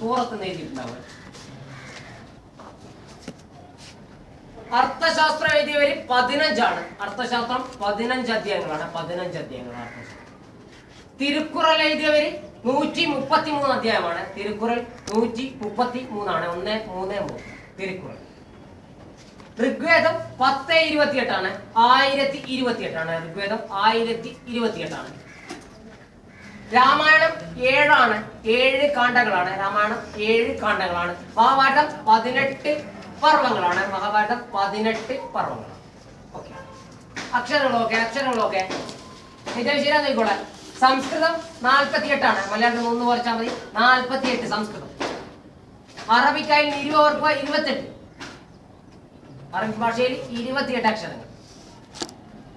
സൂറത്ത് എഴുതിയിട്ടുണ്ടാവുക. അർത്ഥശാസ്ത്രം എഴുതിയവര് 15 അർത്ഥശാസ്ത്രം 15 അധ്യായങ്ങളാണ്. 15 അധ്യായങ്ങളാണ് അർത്ഥശാസ്ത്രം. തിരുക്കുറൽ എഴുതിയവര് 133 അധ്യായമാണ്. തിരുക്കുറൽ 133 ആണ്. 1, 3, 3 തിരുക്കുറൽ. ഋഗ്വേദം 1028 1028 ഋഗ്വേദം 1028. രാമായണം 7 കാണ്ഡങ്ങളാണ്. രാമായണം 7 കാണ്ഡങ്ങളാണ്. മഹാഭാരതം 18 പർവ്വങ്ങളാണ്. മഹാഭാരതം 18 പർവ്വങ്ങളാണ്. ഓക്കെ, അക്ഷരങ്ങളൊക്കെ ഇത് ശരിയായിക്കോളെ. സംസ്കൃതം 48 മലയാളത്തിൽ 1 കുറച്ചാൽ മതി. 48 സംസ്കൃതം. അറബിക്കായിൽ 28. അറബിക് ഭാഷയിൽ 28 അക്ഷരങ്ങൾ.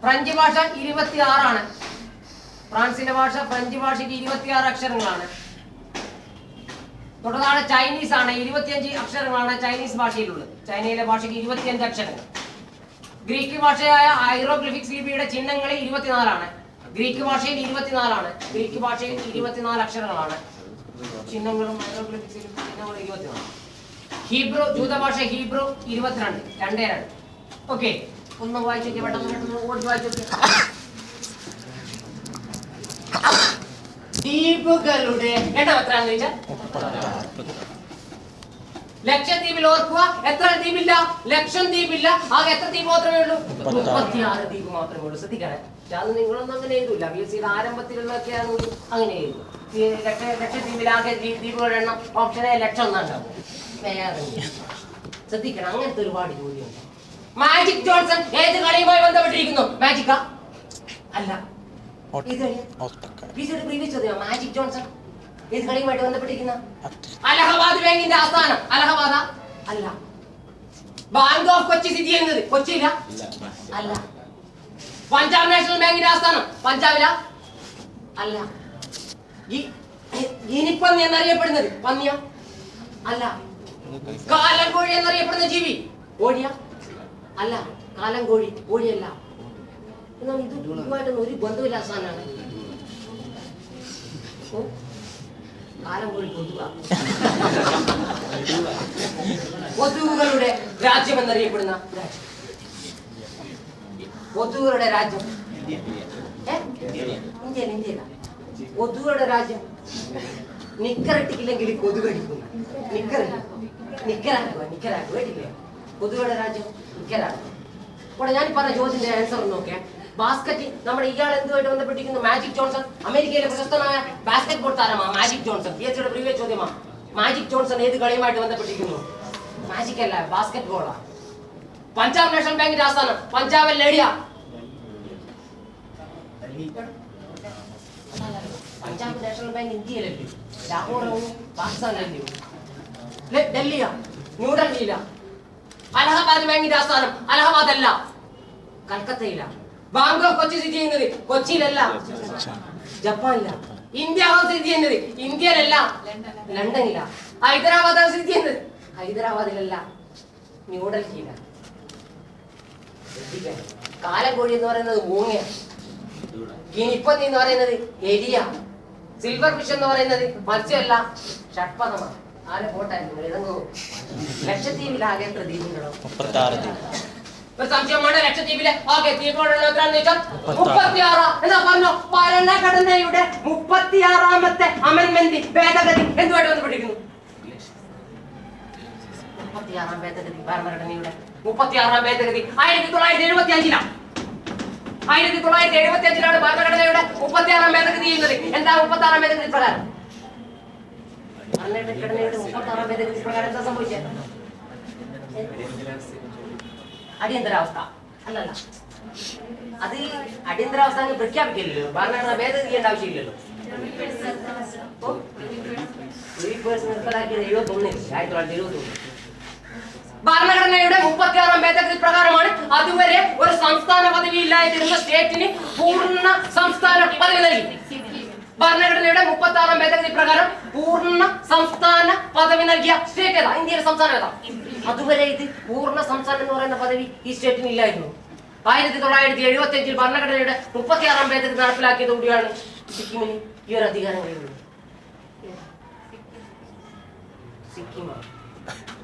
ഫ്രഞ്ച് ഭാഷ 26. ഫ്രാൻസിന്റെ ഭാഷ ഫ്രഞ്ച് ഭാഷയ്ക്ക് 26 അക്ഷരങ്ങളാണ്. തൊട്ടതാണ് ചൈനീസ് ആണ്. 25 അക്ഷരങ്ങളാണ് ചൈനീസ് ഭാഷയിലുള്ളത്. ചൈനയിലെ ഭാഷയ്ക്ക് 25 അക്ഷരങ്ങൾ. ഗ്രീക്ക് ഭാഷയായ ഹൈറോഗ്ലിഫിക്സ് ലിപിയുടെ ചിഹ്നങ്ങളിൽ 24. ഗ്രീക്ക് ഭാഷയിൽ 24. ഗ്രീക്ക് ഭാഷയിൽ 24 അക്ഷരങ്ങളാണ്. ചിഹ്നങ്ങളും ഹൈറോഗ്ലിഫിക്സ് ചിഹ്നങ്ങളും 24. Hebrew ജൂതഭാഷ Hebrew 22. 2. ഓക്കെ, ഒന്ന് വായിച്ചോക്കെ, പെട്ടെന്ന് ഓടി വായിച്ചോക്കെ. ദ്വീപുകളുടെ എണ്ണം എത്രയാണെന്ന് ചോദിച്ചാൽ ലക്ഷദ്വീപിൽ ഓർക്കുക എത്ര ദ്വീപില്ല? ലക്ഷദ്വീപില്ല. ആകെ എത്ര ദ്വീപ് മാത്രമേ ഉള്ളൂ? 36 ദ്വീപ് മാത്രമേ ഉള്ളൂ. ശ്രദ്ധിക്കണേ, അത് നിങ്ങളൊന്നും അങ്ങനെ എഴുതൂല. BSc ആരംഭത്തിലുള്ളതൊക്കെയാണ് അങ്ങനെ എഴുതും. ലക്ഷദ്വീപിലാകെ ദ്വീപുകളുടെ എണ്ണം ഓപ്ഷനെ 1,00,000 ഉണ്ടാവും. ശ്രദ്ധിക്കണം, അങ്ങനത്തെ ഒരുപാട് ജോലിയുണ്ട്. മാജിക് ജോൺസൺ ഏത് കളിയുമായി ബന്ധപ്പെട്ടിരിക്കുന്നു? മാജിക്ക അല്ല. മാജിക് ജോൺസൺ ഏത് കളിയുമായിട്ട് ബന്ധപ്പെട്ടിരിക്കുന്ന? അലഹബാദ് ബാങ്കിന്റെ ആസ്ഥാനം അലഹബാദ അല്ല. ബാങ്ക് ഓഫ് കൊച്ചി സ്ഥിതി ചെയ്യുന്നത് കൊച്ചിയില അല്ല. പഞ്ചാബ് നാഷണൽ ബാങ്കിന്റെ ആസ്ഥാനം പഞ്ചാബില അല്ല. ഗിനിപ്പന്നി എന്നറിയപ്പെടുന്നത് പന്നിയ അല്ല. കാലംകോഴി എന്നറിയപ്പെടുന്ന ജീവി കോഴിയ അല്ല. കാലംകോഴി കോഴിയല്ല. ഇതുമായിട്ടൊന്നും ഒരു ബന്ധമില്ല. സാധനമാണ് കാലംകോഴി. കൊതുകുകളുടെ രാജ്യം എന്നറിയപ്പെടുന്ന കൊതുകുകളുടെ രാജ്യം ഇന്ത്യയില. കൊതുകുകളുടെ രാജ്യം നിക്കറിട്ടില്ലെങ്കിൽ കൊതുക് അടിക്കുന്നു. നിക്കറാക്കുക കേട്ടില്ലേ? കൊതുകുകളുടെ രാജ്യം നിക്കറാക്കുക. അപ്പോൾ ഞാൻ പറഞ്ഞ ചോദ്യത്തിന്റെ ആൻസർ നോക്കിയാൽ ബാസ്കറ്റ് നമ്മുടെ ഇയാൾ എന്തുമായിട്ട് ബന്ധപ്പെട്ടിരിക്കുന്നു? മാജിക് ജോൺസൺ അമേരിക്കയിലെ പ്രശസ്തനായ ബാസ്കറ്റ് ബോൾ താരമാണ് മാജിക് ജോൺസൺ. BScയുടെ പ്രീവിയസ് ചോദ്യമാണ്. മാജിക് ജോൺസൺ ഏത് കളിയുമായിട്ട് ബന്ധപ്പെട്ടിരിക്കുന്നു? മാജിക് അല്ല, ബാസ്കറ്റ് ബോളാണ്. പഞ്ചാബ് നാഷണൽ ബാങ്കിന്റെ ആസ്ഥാനം പഞ്ചാബിൽ ലേഡിയ. പഞ്ചാബ് നാഷണൽ ബാങ്ക് ഇന്ത്യയിലല്ലേ? ലാഹോർ പാകിസ്ഥാനിലല്ലേ? ഡൽഹിയ, ന്യൂഡൽഹിയില. അലഹബാദ് ബാങ്കിന്റെ ആസ്ഥാനം അലഹബാദ് അല്ല, കൽക്കത്തയില. ബാങ്ക് ഓഫ് കൊച്ചി സ്ഥിതി ചെയ്യുന്നത് കൊച്ചിയിലല്ല, ജപ്പാനില. ഇന്ത്യ ഹൗസ് സ്ഥിതി ചെയ്യുന്നത് ഇന്ത്യയിലല്ല, ലണ്ടനില. ഹൈദരാബാദ് സ്ഥിതി ചെയ്യുന്നത് ഹൈദരാബാദിലല്ല, ന്യൂഡൽഹിയില. കാലംകോഴി എന്ന് പറയുന്നത് മൂങ്ങയാണ്. ഗിനിപ്പന്നി എന്ന് പറയുന്നത് എലിയ. സിൽവർ ഫിഷ് എന്ന് പറയുന്നത് മത്സ്യമല്ല, ഷഡ്പദമാണ്. ആരെ പോട്ടായിരുന്നു ഇതങ്ങോ. ലക്ഷദ്വീപിലാകെ എത്ര ദ്വീപുകളോ? 36 ഒരു സംശയമാണ്. ലക്ഷദ്വീപിലെ ആകെ ദ്വീപുകളുടെ എത്രയാണെന്ന് ചോദിച്ചാൽ 36. എന്നാ പറഞ്ഞു, ഭരണഘടനയുടെ 36ാമത്തെ അമെൻമെന്റ് ഭേദഗതി എന്തുമായിട്ട് ബന്ധപ്പെട്ടിരിക്കുന്നു? 36ാം ഭേദഗതി. ഭരണഘടനയുടെ 36ാം ഭേദഗതി 1975. 1975 ഭരണഘടനയുടെ 36ാം ഭേദഗതി ചെയ്യുന്നത്. എന്താ 36ാം ഭേദഗതി പ്രകാരം? ഭരണഘടനയുടെ 36ാം ഭേദഗതി പ്രകാരം എന്താ സംഭവിച്ചത്? അടിയന്തരാവസ്ഥ അല്ലല്ല. അത് അടിയന്തരാവസ്ഥ പ്രഖ്യാപിക്കില്ലല്ലോ. ഭരണഘടന ഭേദഗതി ചെയ്യേണ്ട ആവശ്യമില്ലല്ലോ. നിർത്തലാക്കിയത് 1971. ഭരണഘടനയുടെ 36ാം ഭേദഗതി പ്രകാരമാണ് അതുവരെ ഒരു സംസ്ഥാന പദവി ഇല്ലാതിരുന്ന സ്റ്റേറ്റിന് പൂർണ്ണ സംസ്ഥാന പദവി നൽകി. ഭരണഘടനയുടെ 36ാം ഭേദഗതി പ്രകാരം പൂർണ്ണ സംസ്ഥാന പദവി നൽകിയ സ്റ്റേറ്റ് ഏതാ? ഇന്ത്യയിലെ സംസ്ഥാനം ഏതാ? അതുവരെ ഇത് പൂർണ്ണ സംസ്ഥാനം എന്ന് പറയുന്ന പദവി ഈ സ്റ്റേറ്റിന് ഇല്ലായിരുന്നു. 1975 ഭരണഘടനയുടെ 36ാം ഭേദഗതി നടപ്പിലാക്കിയതോടെയാണ് സിക്കിമിന് ഈ ഒരു അധികാരം കഴിയുന്നത്. സിക്കിമാണ്.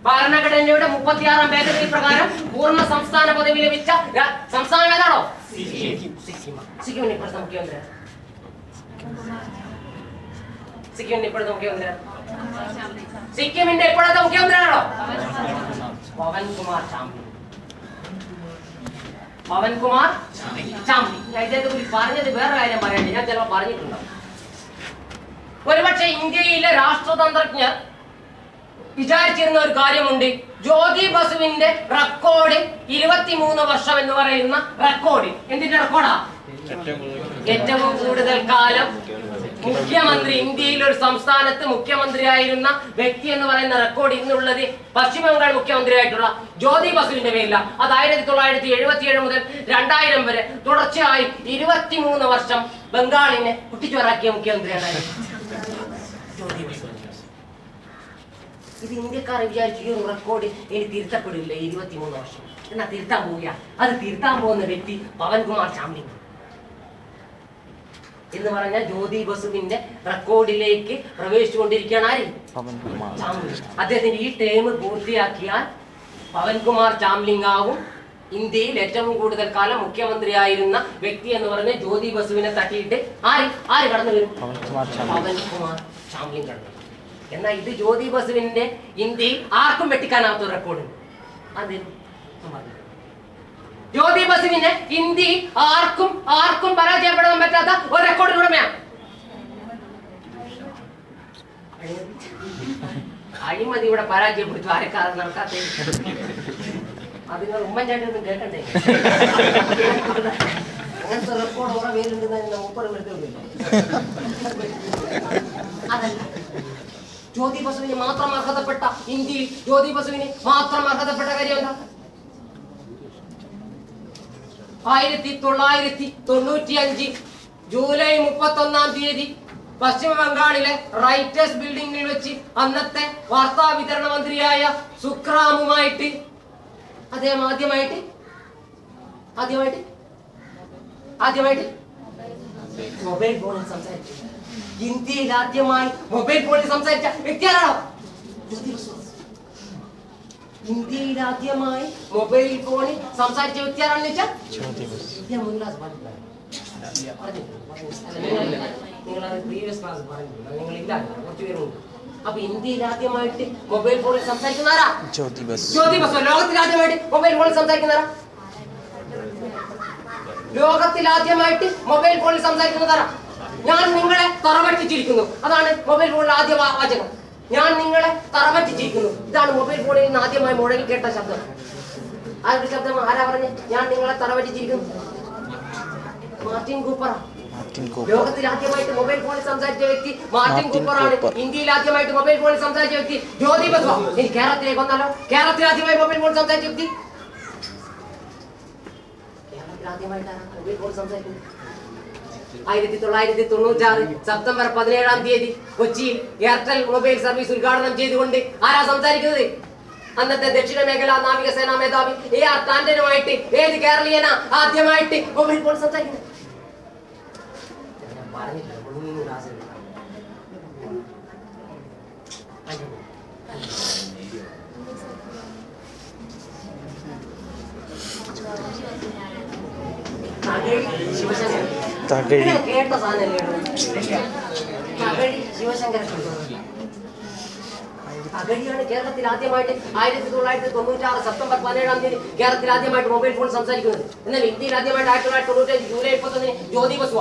ഭരണഘടനയുടെ 36-ാം ഭേദഗതി പ്രകാരം പൂർണ്ണ സംസ്ഥാന പദവി ലഭിച്ച സംസ്ഥാനം ഏതാണോ? സിക്കിമിന്റെ ഇപ്പോഴത്തെ മുഖ്യമന്ത്രി സിക്കിമിന്റെ ഇപ്പോഴത്തെ മുഖ്യമന്ത്രി സിക്കിമിന്റെ ഇപ്പോഴത്തെ മുഖ്യമന്ത്രിയാണോ? പവൻകുമാർ ചാംലിംഗ്. പവൻകുമാർ ചാംലിംഗ്. ഞാൻ ഇദ്ദേഹത്തെ കുറിച്ച് പറഞ്ഞത് വേറെ കാര്യം പറയണ്ടേ, ഞാൻ ചിലപ്പോൾ പറഞ്ഞിട്ടുണ്ടാവും. ഒരുപക്ഷെ ഇന്ത്യയിലെ രാഷ്ട്രതന്ത്രജ്ഞർ വിചാരിച്ചിരുന്ന ഒരു കാര്യമുണ്ട്. ജ്യോതി ബസുവിന്റെ റെക്കോർഡ് 23 വർഷം എന്ന് പറയുന്ന റെക്കോർഡ് എന്തിന്റെ റെക്കോർഡാ? ഏറ്റവും കൂടുതൽ കാലം മുഖ്യമന്ത്രി, ഇന്ത്യയിലെ ഒരു സംസ്ഥാനത്ത് മുഖ്യമന്ത്രിയായിരുന്ന വ്യക്തി എന്ന് പറയുന്ന റെക്കോർഡ് ഇന്നുള്ളത് പശ്ചിമ ബംഗാൾ മുഖ്യമന്ത്രിയായിട്ടുള്ള ജ്യോതി ബസുവിന്റെ പേരില. അത് 1977 മുതൽ 2000 വരെ തുടർച്ചയായി 23 വർഷം ബംഗാളിനെ കുട്ടിച്ചോറാക്കിയ മുഖ്യമന്ത്രിയാണ് ജ്യോതി ബസു. ഇത് ഇന്ത്യക്കാർ വിചാരിച്ചു ഈ റെക്കോർഡ് ഇനി തിരുത്തപ്പെടില്ല 23 വർഷം. എന്നാ തിരുത്താൻ പോവുക. അത് തിരുത്താൻ പോകുന്ന വ്യക്തി പവൻകുമാർ ചാംലിംഗ് എന്ന് പറഞ്ഞാൽ ജ്യോതി ബസുവിന്റെ റെക്കോർഡിലേക്ക് പ്രവേശിച്ചുകൊണ്ടിരിക്കുകയാണ്. ആര്? ചാംലിംഗ്. അദ്ദേഹത്തിന്റെ ഈ ടേം പൂർത്തിയാക്കിയാൽ പവൻകുമാർ ചാംലിംഗ് ആവും ഇന്ത്യയിൽ ഏറ്റവും കൂടുതൽ കാലം മുഖ്യമന്ത്രിയായിരുന്ന വ്യക്തി എന്ന് പറഞ്ഞ ജ്യോതി ബസുവിനെ തട്ടിയിട്ട് ആര് കടന്നു വരും? പവൻകുമാർ ചാംലിംഗ് കടന്നു. എന്നാൽ ഇത് ജ്യോതി ബസുവിന്റെ ഇന്ത്യയിൽ ആർക്കും വെട്ടിക്കാനാവാത്ത ഒരു റെക്കോർഡ്. അതിന് ജ്യോതി ബസുവിനെ ഇന്ത്യയിൽ ആർക്കും പരാജയപ്പെടാൻ പറ്റാത്ത ഒരു റെക്കോർഡിന് ഉടമയാണ്. അഴിമതി ഇവിടെ പരാജയപ്പെടുത്തു. ആരെക്കാരും നടക്കാത്ത അത് നിങ്ങൾ ഉമ്മൻചാണ്ടി ഒന്നും കേൾക്കണ്ടേ? അങ്ങനത്തെ റെക്കോർഡ് ഓരോ പേരുണ്ടെന്ന് മുപ്പത് എടുത്തില്ല. അതല്ല, ജ്യോതി ബസുവിന് മാത്രം അർഹതപ്പെട്ട, ഇന്ത്യയിൽ ജ്യോതി ബസുവിന് മാത്രം അർഹതപ്പെട്ട കാര്യം എന്താ? 1995 ജൂലൈ 31-ാം തീയതി പശ്ചിമ ബംഗാളിലെ റൈറ്റേഴ്സ് ബിൽഡിംഗിൽ വെച്ച് അന്നത്തെ വാർത്താ വിതരണ മന്ത്രിയായ സുഖ്രാമുമായിട്ട് അദ്ദേഹം ആദ്യമായിട്ട് മൊബൈൽ ഫോണിൽ സംസാരിച്ചു. ഇന്ത്യയിൽ ആദ്യമായി മൊബൈൽ ഫോണിൽ സംസാരിച്ച വ്യക്തിയാണോ? ഇന്ത്യയിൽ ആദ്യമായി മൊബൈൽ ഫോണിൽ സംസാരിച്ച വ്യക്തിയാണെന്ന് വെച്ചാൽ നിങ്ങൾ പ്രീവിയസ് ക്ലാസ് പറഞ്ഞില്ല, നിങ്ങളില്ല, കുറച്ച് പേരുണ്ട്. അപ്പൊ ഇന്ത്യയിൽ ആദ്യമായിട്ട് മൊബൈൽ ഫോണിൽ സംസാരിക്കുന്ന ആരാ? ജ്യോതി ബസു. ലോകത്തിൽ ആദ്യമായിട്ട് മൊബൈൽ ഫോണിൽ സംസാരിക്കുന്നതാരാ? ലോകത്തിൽ ആദ്യമായിട്ട് മൊബൈൽ ഫോണിൽ സംസാരിക്കുന്നതാരാ? ഞാൻ നിങ്ങളെ തറപറ്റിച്ചിരിക്കുന്നു. അതാണ് മൊബൈൽ ഫോണിൽ ആദ്യ വാചകം. ഞാൻ നിങ്ങളെ തറപറ്റിച്ചിരിക്കുന്നു. ഇതാണ് മൊബൈൽ ഫോണിൽ നിന്ന് ആദ്യമായി മുഴങ്ങി കേട്ട ശബ്ദം. ആരുടെ ശബ്ദം? ആരാ പറഞ്ഞ് ഞാൻ നിങ്ങളെ തറപറ്റിച്ചിരിക്കുന്നു? Martin Cooper. ലോകത്തിൽ ആദ്യമായിട്ട് മൊബൈൽ ഫോണിൽ സംസാരിച്ച വ്യക്തി മാർട്ടിൻ കൂപ്പറാണ്. ഇന്ത്യയിൽ ആദ്യമായിട്ട് മൊബൈൽ ഫോണിൽ സംസാരിച്ച വ്യക്തി ജ്യോതി ബസു. ഇനി കേരളത്തിലേക്ക് വന്നാലോ? കേരളത്തിൽ ആദ്യമായി മൊബൈൽ ഫോണിൽ സംസാരിച്ച വ്യക്തി ആദ്യമായിട്ടാണ് മൊബൈൽ ഫോണിൽ സംസാരിക്കുന്നത് 1996 സെപ്റ്റംബർ 17-ാം തീയതി കൊച്ചിയിൽ എയർടെൽ മൊബൈൽ സർവീസ് ഉദ്ഘാടനം ചെയ്തുകൊണ്ട് ആരാ സംസാരിക്കുന്നത്? അന്നത്തെ ദക്ഷിണ മേഖലാ നാവികസേനാ മേധാവി AR ടാൻഡനുമായിട്ട് ഏത് കേരളീയനാ ആദ്യമായിട്ട് മൊബൈൽ ഫോൺ സംസാരിക്കുന്നത്? കേട്ട ശിവശങ്കര അഗഴിയാണ് കേരളത്തിൽ ആദ്യമായിട്ട് 1996 സെപ്റ്റംബർ 17-ാം തീയതി കേരളത്തിൽ ആദ്യമായിട്ട് മൊബൈൽ ഫോൺ സംസാരിക്കുന്നത്. എന്നാൽ ഇന്ത്യയിൽ ആദ്യമായിട്ട് 1995 ജൂലൈ 31 ജ്യോതി ബസുവ.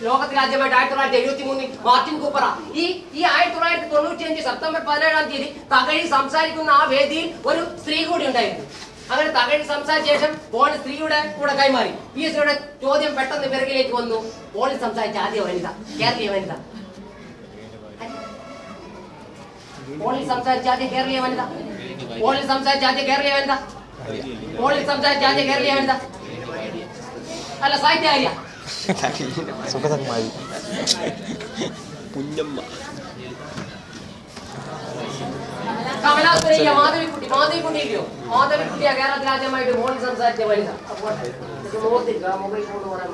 ലോകത്തിൽ ആദ്യമായിട്ട് 1973 മാർട്ടിൻ കൂപ്പറ. ഈ 1995 സെപ്റ്റംബർ 17-ാം തീയതി തകഴി സംസാരിക്കുന്ന ആ വേദിയിൽ ഒരു സ്ത്രീ കൂടി ഉണ്ടായിരുന്നു. അങ്ങനെ തകഴി സംസാരിച്ച ശേഷം ഫോൺ സ്ത്രീയുടെ കൂടെ കൈമാറി. PSCയുടെ ചോദ്യം പെട്ടെന്ന് പിറകിലേക്ക് വന്നു. ഫോണിൽ സംസാരിച്ച ആദ്യ വനിത, കേരളീയ വനിത. ഫോണിൽ സംസാരിച്ച ആദ്യ കേരളീയ വനിത. ഫോണിൽ സംസാരിച്ച ആദ്യ കേരളീയ വനിത. ഫോണിൽ സംസാരിച്ച ആദ്യ കേരളീയ വനിത അല്ല, സാഹിത്യകാര്യ കമലാസുരയ്യ മാധവിക്കുട്ടി ഇല്ലയോ? മാധവിക്കുട്ടിയാ കേരളത്തിൽ ആദ്യമായിട്ട് ഫോണിൽ സംസാരിച്ച വനിത. മൊബൈൽ ഫോൺ പറയാൻ